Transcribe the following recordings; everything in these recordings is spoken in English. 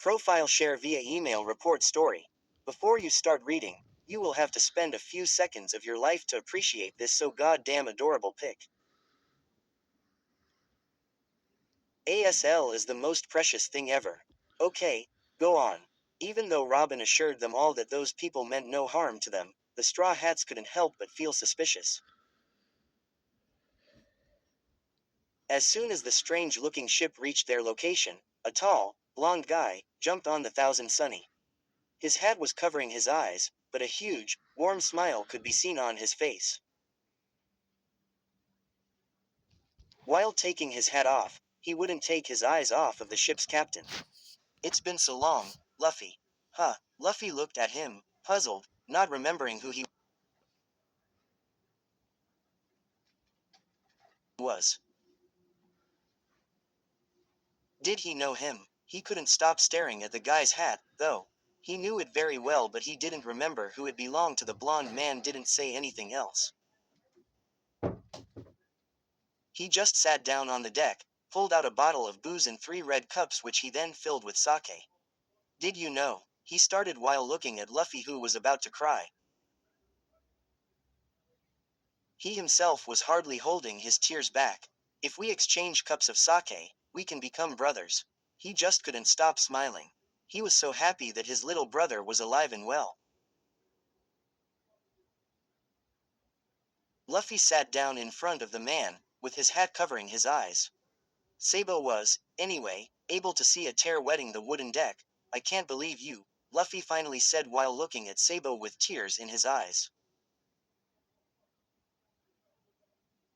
Profile share via email report story. Before you start reading, you will have to spend a few seconds of your life to appreciate this so goddamn adorable pic. ASL is the most precious thing ever. Okay, go on. Even though Robin assured them all that those people meant no harm to them, the Straw Hats couldn't help but feel suspicious. As soon as the strange-looking ship reached their location, a tall, blond guy jumped on the Thousand Sunny. His hat was covering his eyes, but a huge, warm smile could be seen on his face. While taking his hat off, he wouldn't take his eyes off of the ship's captain. It's been so long, Luffy. Huh, Luffy looked at him, puzzled, not remembering who he was. Did he know him? He couldn't stop staring at the guy's hat, though. He knew it very well, but he didn't remember who it belonged to. The blond man didn't say anything else. He just sat down on the deck, pulled out a bottle of booze and 3 red cups which he then filled with sake. Did you know? He started while looking at Luffy, who was about to cry. He himself was hardly holding his tears back. If we exchange cups of sake, we can become brothers. He just couldn't stop smiling. He was so happy that his little brother was alive and well. Luffy sat down in front of the man, with his hat covering his eyes. Sabo was, anyway, able to see a tear wetting the wooden deck. I can't believe you, Luffy finally said while looking at Sabo with tears in his eyes.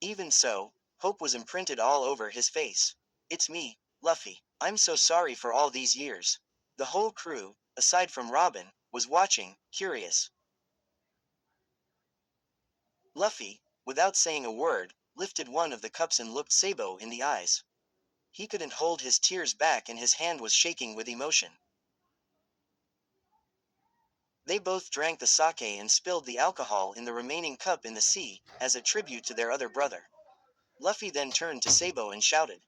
Even so, hope was imprinted all over his face. It's me, Luffy. I'm so sorry for all these years. The whole crew, aside from Robin, was watching, curious. Luffy, without saying a word, lifted one of the cups and looked Sabo in the eyes. He couldn't hold his tears back and his hand was shaking with emotion. They both drank the sake and spilled the alcohol in the remaining cup in the sea, as a tribute to their other brother. Luffy then turned to Sabo and shouted.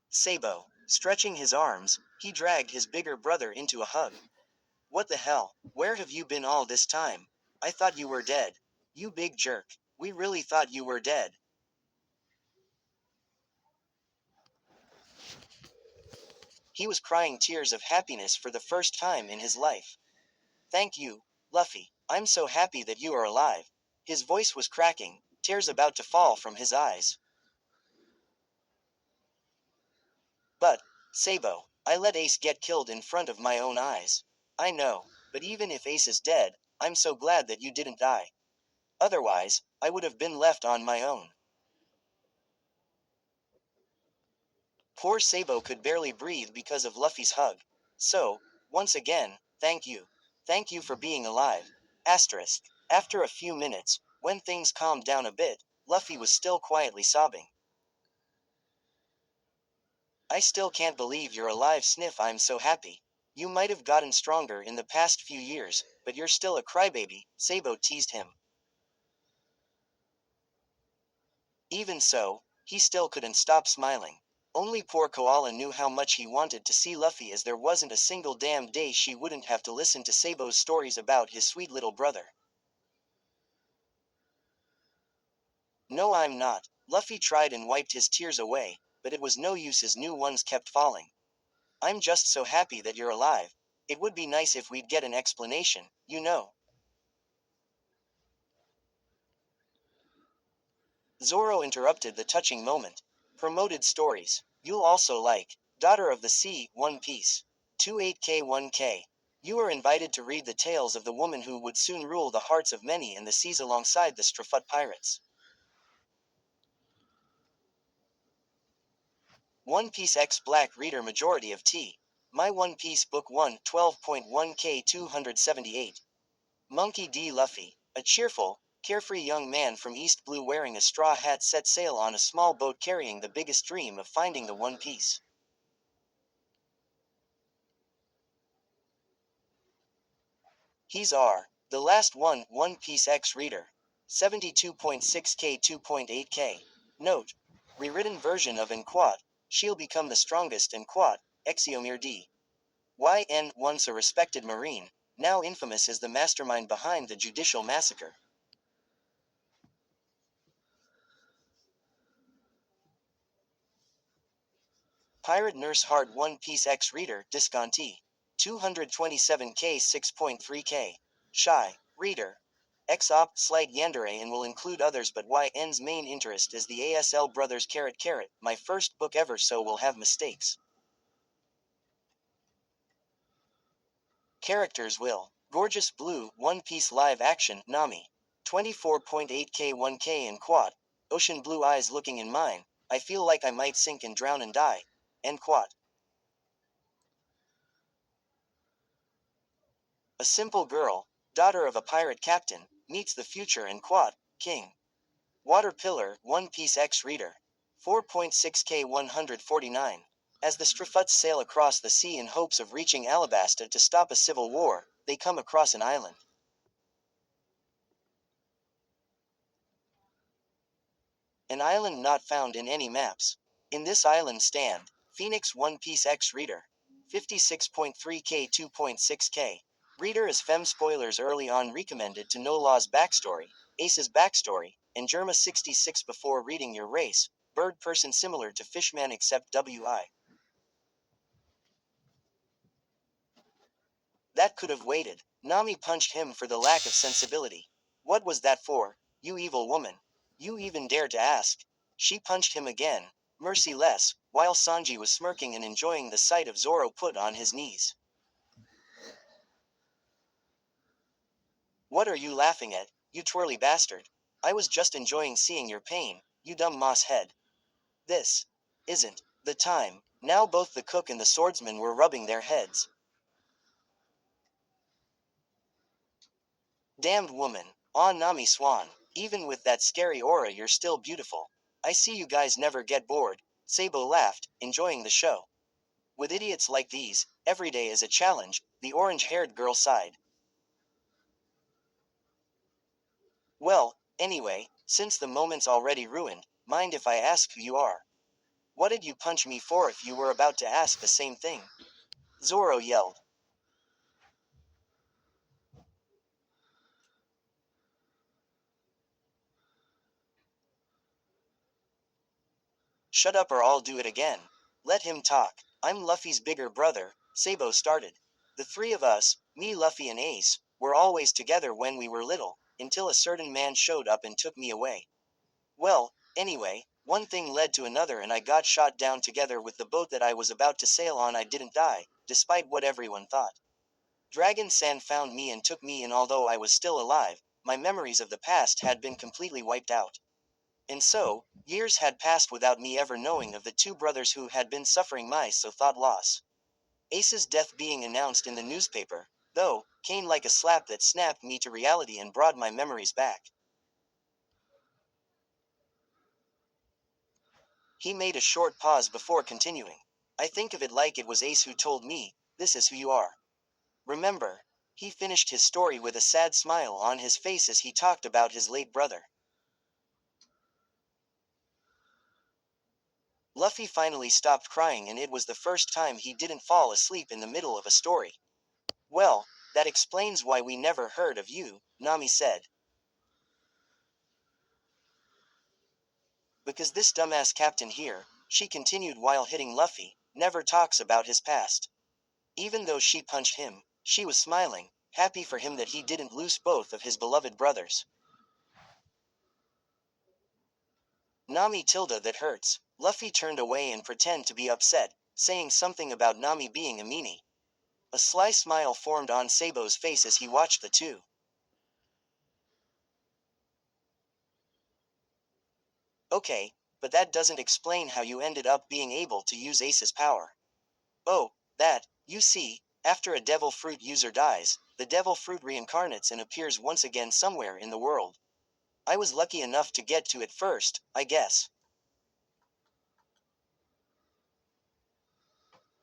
Sabo, stretching his arms, he dragged his bigger brother into a hug. What the hell? Where have you been all this time? I thought you were dead. You big jerk. We really thought you were dead. He was crying tears of happiness for the first time in his life. Thank you, Luffy. I'm so happy that you are alive. His voice was cracking, tears about to fall from his eyes. But, Sabo, I let Ace get killed in front of my own eyes. I know, but even if Ace is dead, I'm so glad that you didn't die. Otherwise, I would have been left on my own. Poor Sabo could barely breathe because of Luffy's hug. So, once again, thank you. Thank you for being alive. Asterisk. After a few minutes, when things calmed down a bit, Luffy was still quietly sobbing. I still can't believe you're alive, Sniff. I'm so happy. You might have gotten stronger in the past few years, but you're still a crybaby, Sabo teased him. Even so, he still couldn't stop smiling. Only poor Koala knew how much he wanted to see Luffy, as there wasn't a single damn day she wouldn't have to listen to Sabo's stories about his sweet little brother. No, I'm not. Luffy tried and wiped his tears away, but it was no use as new ones kept falling. I'm just so happy that you're alive. It would be nice if we'd get an explanation, you know. Zoro interrupted the touching moment. Promoted stories. You'll also like Daughter of the Sea, One Piece. 28K1K. You are invited to read the tales of the woman who would soon rule the hearts of many in the seas alongside the Straffut pirates. One Piece X Black Reader Majority of T. My One Piece Book 1 12.1K 278. Monkey D. Luffy, a cheerful, carefree young man from East Blue wearing a straw hat, set sail on a small boat carrying the biggest dream of finding the One Piece. He's the last One Piece X reader. 72.6K 2.8K. Note. Rewritten version of En Quote. she'll become the strongest and quad, Exiomir D. YN, once a respected Marine, now infamous as the mastermind behind the judicial massacre. Pirate Nurse Hard One Piece X Reader, Disconti. 227k 6.3k. Shy, Reader. XOP, slight yandere and will include others but YN's main interest is the ASL Brothers **, my first book ever so will have mistakes. Characters will. Gorgeous Blue, One Piece Live Action, Nami. 24.8k 1k in quad. Ocean blue eyes looking in mine. I feel like I might sink and drown and die. End quad. A simple girl, daughter of a pirate captain, meets the future and quad, king. Water Pillar, One Piece X Reader. 4.6k 149. As the Strafuts sail across the sea in hopes of reaching Alabasta to stop a civil war, they come across an island. An island not found in any maps. In this island stand, Phoenix One Piece X Reader. 56.3k 2.6k. Reader as fem spoilers early on recommended to know Law's backstory, Ace's backstory, and Germa 66 before reading your race, bird person similar to Fishman except WI. That could have waited. Nami punched him for the lack of sensibility. What was that for, you evil woman? You even dared to ask. She punched him again, merciless, while Sanji was smirking and enjoying the sight of Zoro put on his knees. What are you laughing at, you twirly bastard? I was just enjoying seeing your pain, you dumb moss head. This isn't the time. Now both the cook and the swordsman were rubbing their heads. Damned woman. Ah, Nami Swan. Even with that scary aura you're still beautiful. I see you guys never get bored. Sabo laughed, enjoying the show. With idiots like these, every day is a challenge, the orange-haired girl sighed. Well, anyway, since the moment's already ruined, mind if I ask who you are? What did you punch me for if you were about to ask the same thing? Zoro yelled. Shut up or I'll do it again. Let him talk. I'm Luffy's bigger brother, Sabo started. The three of us, me, Luffy and Ace, were always together when we were little, until a certain man showed up and took me away. Well, anyway, one thing led to another and I got shot down together with the boat that I was about to sail on. I didn't die, despite what everyone thought. Dragon San found me and took me in. Although I was still alive, my memories of the past had been completely wiped out. And so, years had passed without me ever knowing of the two brothers who had been suffering my so-thought loss. Ace's death being announced in the newspaper, though, came like a slap that snapped me to reality and brought my memories back. He made a short pause before continuing. I think of it like it was Ace who told me, this is who you are. Remember? He finished his story with a sad smile on his face as he talked about his late brother. Luffy finally stopped crying and it was the first time he didn't fall asleep in the middle of a story. Well, that explains why we never heard of you, Nami said. Because this dumbass captain here, she continued while hitting Luffy, never talks about his past. Even though she punched him, she was smiling, happy for him that he didn't lose both of his beloved brothers. Nami tilde that hurts. Luffy turned away and pretended to be upset, saying something about Nami being a meanie. A sly smile formed on Sabo's face as he watched the two. Okay, but that doesn't explain how you ended up being able to use Ace's power. Oh, that, you see, after a devil fruit user dies, the devil fruit reincarnates and appears once again somewhere in the world. I was lucky enough to get to it first, I guess.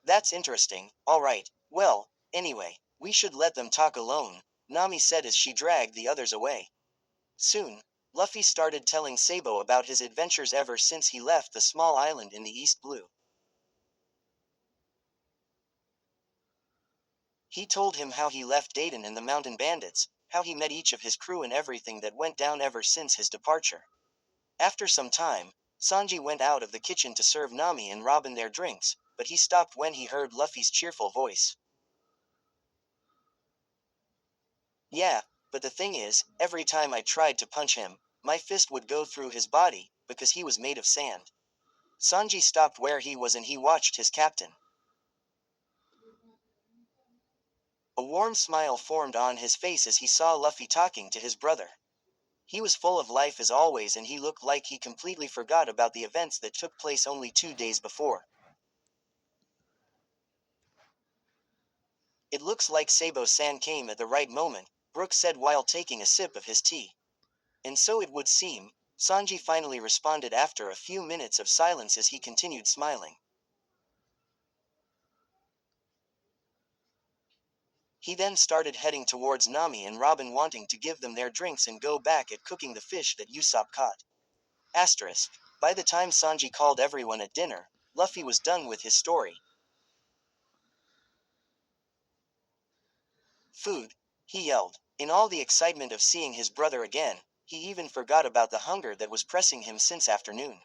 That's interesting, alright, well, anyway, we should let them talk alone, Nami said as she dragged the others away. Soon, Luffy started telling Sabo about his adventures ever since he left the small island in the East Blue. He told him how he left Dayton and the mountain bandits, how he met each of his crew and everything that went down ever since his departure. After some time, Sanji went out of the kitchen to serve Nami and Robin their drinks, but he stopped when he heard Luffy's cheerful voice. Yeah, but the thing is, every time I tried to punch him, my fist would go through his body, because he was made of sand. Sanji stopped where he was and he watched his captain. A warm smile formed on his face as he saw Luffy talking to his brother. He was full of life as always and he looked like he completely forgot about the events that took place only 2 days before. It looks like Sabo-san came at the right moment, Brook said while taking a sip of his tea. And so it would seem, Sanji finally responded after a few minutes of silence as he continued smiling. He then started heading towards Nami and Robin wanting to give them their drinks and go back at cooking the fish that Usopp caught. Asterisk. By the time Sanji called everyone at dinner, Luffy was done with his story. Food, he yelled. In all the excitement of seeing his brother again, he even forgot about the hunger that was pressing him since afternoon.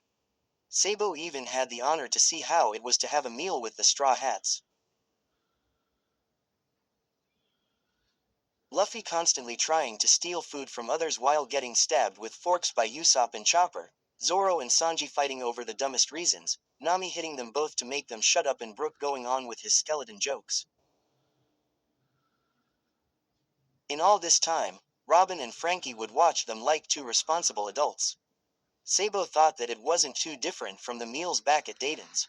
Sabo even had the honor to see how it was to have a meal with the Straw Hats. Luffy constantly trying to steal food from others while getting stabbed with forks by Usopp and Chopper, Zoro and Sanji fighting over the dumbest reasons, Nami hitting them both to make them shut up and Brook going on with his skeleton jokes. In all this time, Robin and Frankie would watch them like two responsible adults. Sabo thought that it wasn't too different from the meals back at Dayton's.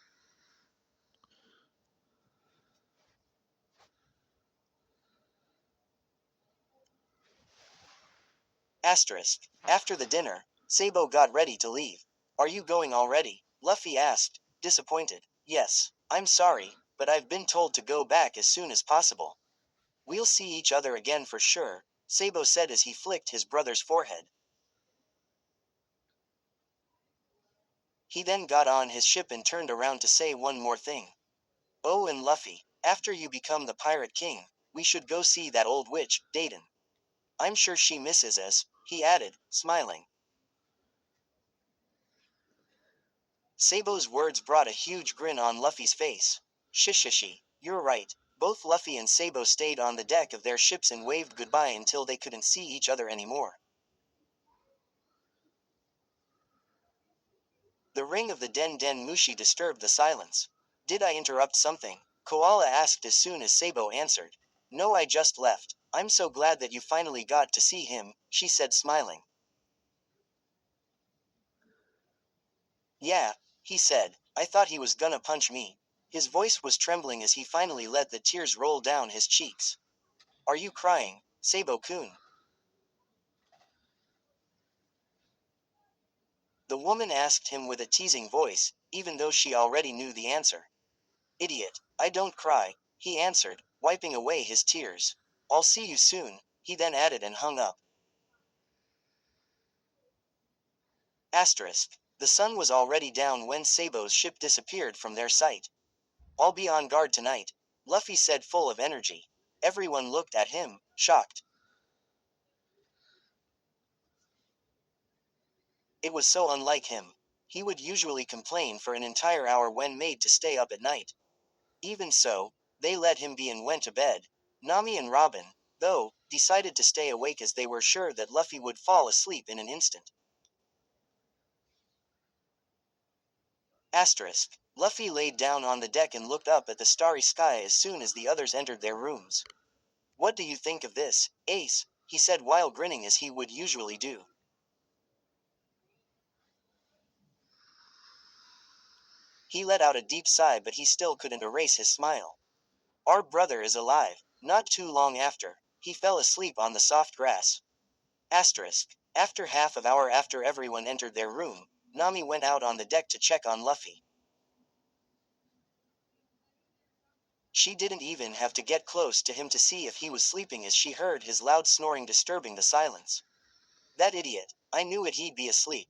Asterisk. After the dinner, Sabo got ready to leave. Are you going already? Luffy asked, disappointed. Yes, I'm sorry, but I've been told to go back as soon as possible. We'll see each other again for sure, Sabo said as he flicked his brother's forehead. He then got on his ship and turned around to say one more thing. Oh, and Luffy, after you become the Pirate King, we should go see that old witch, Dayton. I'm sure she misses us, he added, smiling. Sabo's words brought a huge grin on Luffy's face. Shishishi, you're right. Both Luffy and Sabo stayed on the deck of their ships and waved goodbye until they couldn't see each other anymore. The ring of the Den Den Mushi disturbed the silence. Did I interrupt something? Koala asked as soon as Sabo answered. No, I just left. I'm so glad that you finally got to see him, she said smiling. Yeah, he said. I thought he was gonna punch me. His voice was trembling as he finally let the tears roll down his cheeks. Are you crying, Sabo-kun? The woman asked him with a teasing voice, even though she already knew the answer. Idiot, I don't cry, he answered, wiping away his tears. I'll see you soon, he then added and hung up. Asterisk. The sun was already down when Sabo's ship disappeared from their sight. I'll be on guard tonight, Luffy said full of energy. Everyone looked at him, shocked. It was so unlike him. He would usually complain for an entire hour when made to stay up at night. Even so, they let him be and went to bed. Nami and Robin, though, decided to stay awake as they were sure that Luffy would fall asleep in an instant. Asterisk. Luffy laid down on the deck and looked up at the starry sky as soon as the others entered their rooms. What do you think of this, Ace? He said while grinning as he would usually do. He let out a deep sigh but he still couldn't erase his smile. Our brother is alive. Not too long after, he fell asleep on the soft grass. Asterisk. After half of hour after everyone entered their room, Nami went out on the deck to check on Luffy. She didn't even have to get close to him to see if he was sleeping as she heard his loud snoring disturbing the silence. That idiot, I knew it he'd be asleep.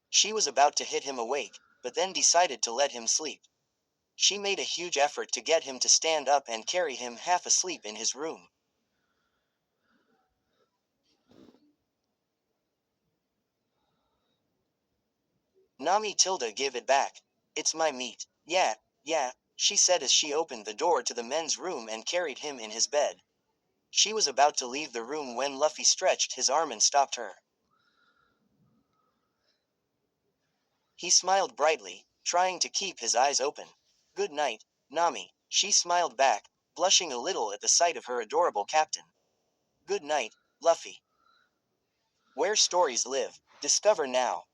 She was about to hit him awake, but then decided to let him sleep. She made a huge effort to get him to stand up and carry him half asleep in his room. Nami Tilda give it back. It's my meat. Yeah, yeah, she said as she opened the door to the men's room and carried him in his bed. She was about to leave the room when Luffy stretched his arm and stopped her. He smiled brightly, trying to keep his eyes open. Good night, Nami, she smiled back, blushing a little at the sight of her adorable captain. Good night, Luffy. Where stories live, discover now.